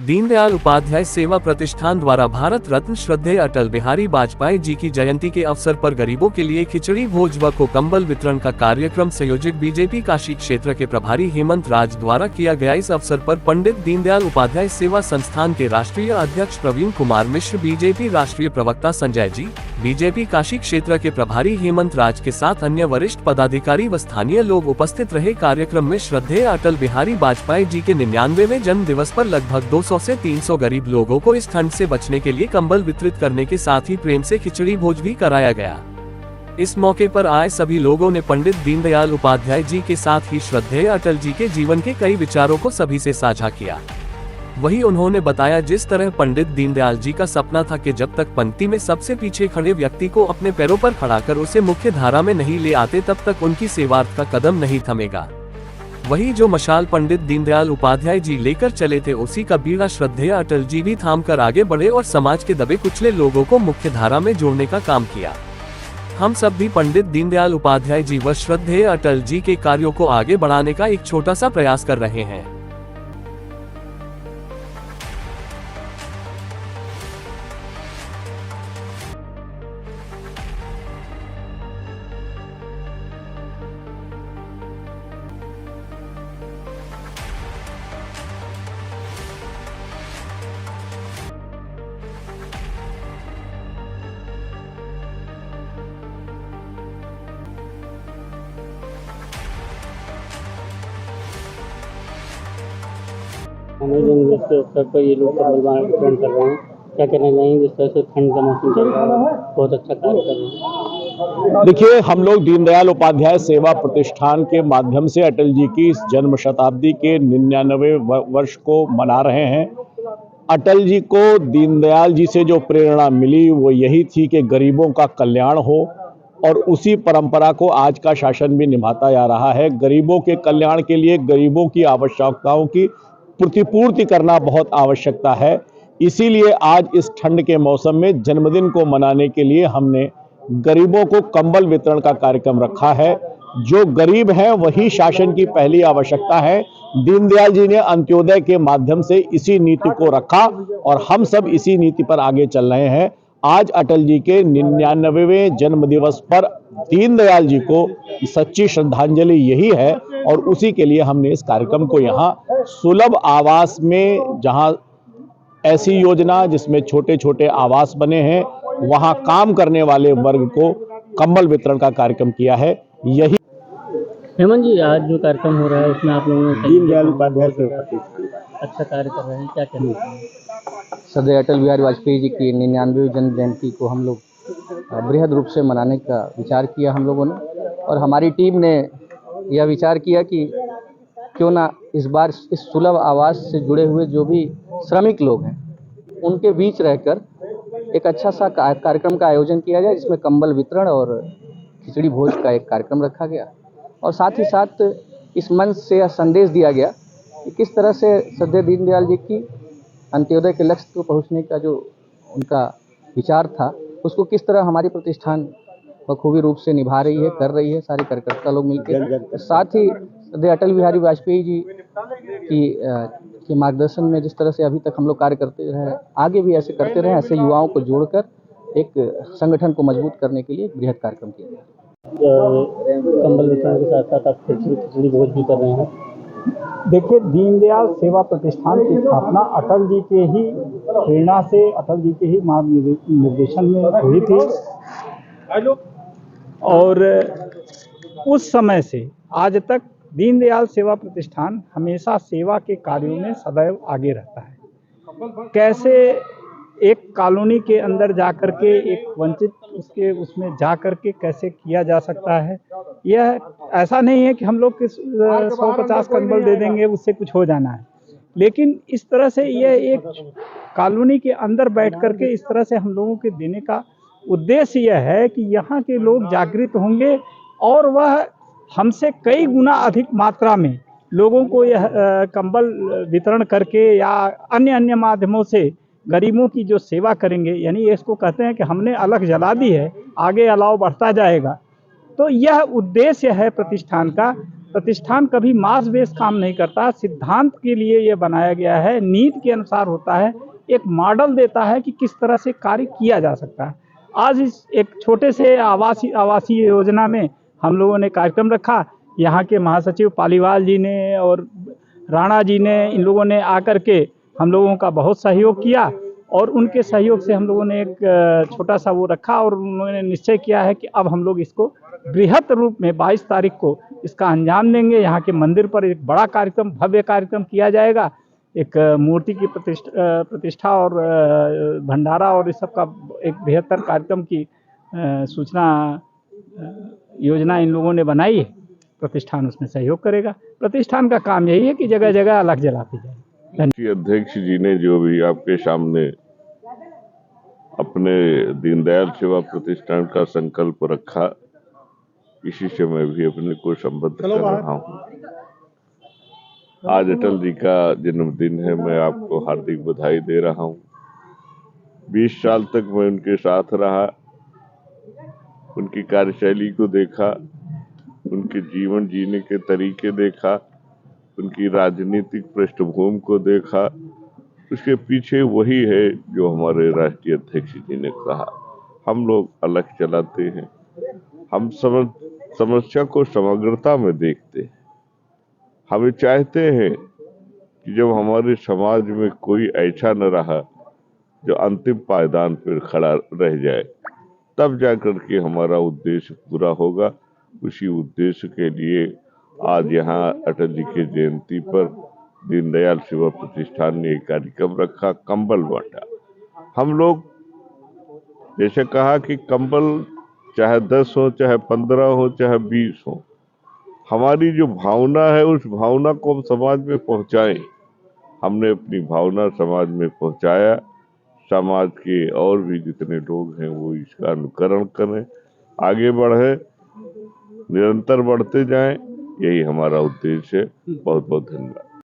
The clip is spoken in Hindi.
दीनदयाल उपाध्याय सेवा प्रतिष्ठान द्वारा भारत रत्न श्रद्धेय अटल बिहारी वाजपेयी जी की जयंती के अवसर पर गरीबों के लिए खिचड़ी भोज व को कंबल वितरण का कार्यक्रम संयोजित बीजेपी काशी क्षेत्र के प्रभारी हेमंत राज द्वारा किया गया। इस अवसर पर पंडित दीनदयाल उपाध्याय सेवा संस्थान के राष्ट्रीय अध्यक्ष प्रवीण कुमार मिश्र, बीजेपी राष्ट्रीय प्रवक्ता संजय जी, बीजेपी काशी क्षेत्र के प्रभारी हेमंत राज के साथ अन्य वरिष्ठ पदाधिकारी व स्थानीय लोग उपस्थित रहे। कार्यक्रम में श्रद्धेय अटल बिहारी वाजपेयी जी के 99वें जन्म दिवस पर लगभग 200 से 300 गरीब लोगों को इस ठंड से बचने के लिए कंबल वितरित करने के साथ ही प्रेम से खिचड़ी भोज भी कराया गया। इस मौके पर आए सभी लोगों ने पंडित दीनदयाल उपाध्याय जी के साथ ही श्रद्धेय अटल जी के जीवन के कई विचारों को सभी से साझा किया। वहीं उन्होंने बताया, जिस तरह पंडित दीनदयाल जी का सपना था कि जब तक पंक्ति में सबसे पीछे खड़े व्यक्ति को अपने पैरों पर खड़ा कर उसे मुख्य धारा में नहीं ले आते, तब तक उनकी सेवार्थ का कदम नहीं थमेगा। वहीं जो मशाल पंडित दीनदयाल उपाध्याय जी लेकर चले थे, उसी का बीड़ा श्रद्धेय अटल जी भी थाम कर आगे बढ़े और समाज के दबे कुचले लोगों को मुख्य धारा में जोड़ने का काम किया। हम सब भी पंडित दीनदयाल उपाध्याय जी व श्रद्धेय अटल जी के कार्यों को आगे बढ़ाने का एक छोटा सा प्रयास कर रहे हैं। हमें जन्मदिन के अवसर पर ये लोग कंबल वितरण कर रहे हैं। क्या कहना चाहेंगे? जिस तरह से ठंड का मौसम चल रहा है, बहुत अच्छा कार्य कर रहे हैं। देखिए, हम लोग दीनदयाल उपाध्याय सेवा प्रतिष्ठान के माध्यम से अटल जी की इस जन्म शताब्दी के 99वें वर्ष को मना रहे हैं। अटल जी को दीनदयाल जी से जो प्रेरणा मिली वो यही थी कि गरीबों का कल्याण हो, और उसी परंपरा को आज का शासन भी निभाता जा रहा है। गरीबों के कल्याण के लिए गरीबों की आवश्यकताओं की प्रतिपूर्ति करना बहुत आवश्यकता है। इसीलिए आज इस ठंड के मौसम में जन्मदिन को मनाने के लिए हमने गरीबों को कंबल वितरण का कार्यक्रम रखा है। जो गरीब हैं वही शासन की पहली आवश्यकता है। दीनदयाल जी ने अंत्योदय के माध्यम से इसी नीति को रखा और हम सब इसी नीति पर आगे चल रहे हैं। आज अटल जी के 99वें जन्म दिवस पर दीनदयाल जी को सच्ची श्रद्धांजलि यही है, और उसी के लिए हमने इस कार्यक्रम को यहाँ सुलभ आवास में, जहाँ ऐसी योजना जिसमें छोटे छोटे आवास बने हैं, वहाँ काम करने वाले वर्ग को कंबल वितरण का कार्यक्रम किया है। यही हेमंत जी, आज जो कार्यक्रम हो रहा है उसमें आप लोगों ने दीनदयाल उपाध्याय से अच्छा कार्य कर रहे हैं, क्या कहना चाहिए? श्रद्धेय अटल बिहारी वाजपेयी जी की 99वीं जन्म जयंती को हम लोग बृहद रूप से मनाने का विचार किया हम लोगों ने, और हमारी टीम ने यह विचार किया कि क्यों ना इस बार इस सुलभ आवास से जुड़े हुए जो भी श्रमिक लोग हैं उनके बीच रहकर एक अच्छा सा कार्यक्रम का आयोजन किया जाए, जिसमें कंबल वितरण और खिचड़ी भोज का एक कार्यक्रम रखा गया। और साथ ही साथ इस मंच से यह संदेश दिया गया कि किस तरह से श्रद्धेय दीनदयाल जी की अंत्योदय के लक्ष्य को पहुंचने का जो उनका विचार था, उसको किस तरह हमारी प्रतिष्ठान बखूबी रूप से निभा रही है, कर रही है, सारे कार्यकर्ता लोग मिलकर। साथ ही श्रद्धेय अटल बिहारी वाजपेयी जी के मार्गदर्शन में जिस तरह से अभी तक हम लोग कार्य करते रहे, आगे भी ऐसे करते रहे, ऐसे युवाओं को जोड़कर एक संगठन को मजबूत करने के लिए एक बृहद कार्यक्रम किया गया। कंबल वितरण के साथ साथ आप खिचड़ी भोज भी कर रहे हैं। देखिए, दीनदयाल सेवा प्रतिष्ठान की स्थापना अटल जी के ही प्रेरणा से, अटल जी के ही निर्देशन में हुई थी, और उस समय से आज तक दीनदयाल सेवा प्रतिष्ठान हमेशा सेवा के कार्यों में सदैव आगे रहता है। कैसे एक कॉलोनी के अंदर जाकर के एक वंचित उसमें जा कर के कैसे किया जा सकता है, यह ऐसा नहीं है कि हम लोग 150 कंबल दे देंगे उससे कुछ हो जाना है, लेकिन इस तरह से यह एक कॉलोनी के अंदर बैठ कर के इस तरह से हम लोगों के देने का उद्देश्य यह है कि यहाँ के लोग जागृत होंगे और वह हमसे कई गुना अधिक मात्रा में लोगों को यह कंबल वितरण करके या अन्य माध्यमों से गरीबों की जो सेवा करेंगे, यानी इसको कहते हैं कि हमने अलग जला दी है, आगे अलाव बढ़ता जाएगा। तो यह उद्देश्य है प्रतिष्ठान का प्रतिष्ठान कभी मास बेस काम नहीं करता, सिद्धांत के लिए ये बनाया गया है, नीति के अनुसार होता है, एक मॉडल देता है कि किस तरह से कार्य किया जा सकता है। आज इस एक छोटे से आवासीय योजना में हम लोगों ने कार्यक्रम रखा। यहाँ के महासचिव पालीवाल जी ने और राणा जी ने, इन लोगों ने आकर के हम लोगों का बहुत सहयोग किया और उनके सहयोग से हम लोगों ने एक छोटा सा वो रखा और उन्होंने निश्चय किया है कि अब हम लोग इसको बृहत रूप में 22 तारीख को इसका अंजाम देंगे। यहाँ के मंदिर पर एक बड़ा कार्यक्रम, भव्य कार्यक्रम किया जाएगा। एक मूर्ति की प्रतिष्ठा और भंडारा और इस सब का एक बेहतर कार्यक्रम की सूचना योजना इन लोगों ने बनाई है। प्रतिष्ठान उसमें सहयोग करेगा। प्रतिष्ठान का काम यही है कि जगह जगह अलग जलाती जाए। अध्यक्ष जी ने जो भी आपके सामने अपने दीनदयाल सेवा प्रतिष्ठान का संकल्प रखा, इसी से मैं भी अपने को संबद्ध कर रहा हूँ। आज अटल जी का जन्मदिन है, मैं आपको हार्दिक बधाई दे रहा हूँ। 20 साल तक मैं उनके साथ रहा, उनकी कार्यशैली को देखा, उनके जीवन जीने के तरीके देखा, उनकी राजनीतिक पृष्ठभूमि को देखा। उसके पीछे वही है जो हमारे राष्ट्रीय अध्यक्ष जी ने कहा, हम लोग अलग चलाते हैं, हम समस्या को समग्रता में देखते हैं। हमें चाहते हैं कि जब हमारे समाज में कोई ऐसा न रहा जो अंतिम पायदान पर खड़ा रह जाए, तब जाकर के हमारा उद्देश्य पूरा होगा। उसी उद्देश्य के लिए आज यहाँ अटल जी की जयंती पर दीनदयाल सेवा प्रतिष्ठान ने एक कार्यक्रम रखा, कंबल बांटा। हम लोग जैसे कहा कि कंबल चाहे 10 हो, चाहे 15 हो, चाहे 20 हो, हमारी जो भावना है उस भावना को हम समाज में पहुंचाएं। हमने अपनी भावना समाज में पहुंचाया। समाज के और भी जितने लोग हैं वो इसका अनुकरण करें, आगे बढ़े, निरंतर बढ़ते जाएं, यही हमारा उद्देश्य है। बहुत बहुत धन्यवाद।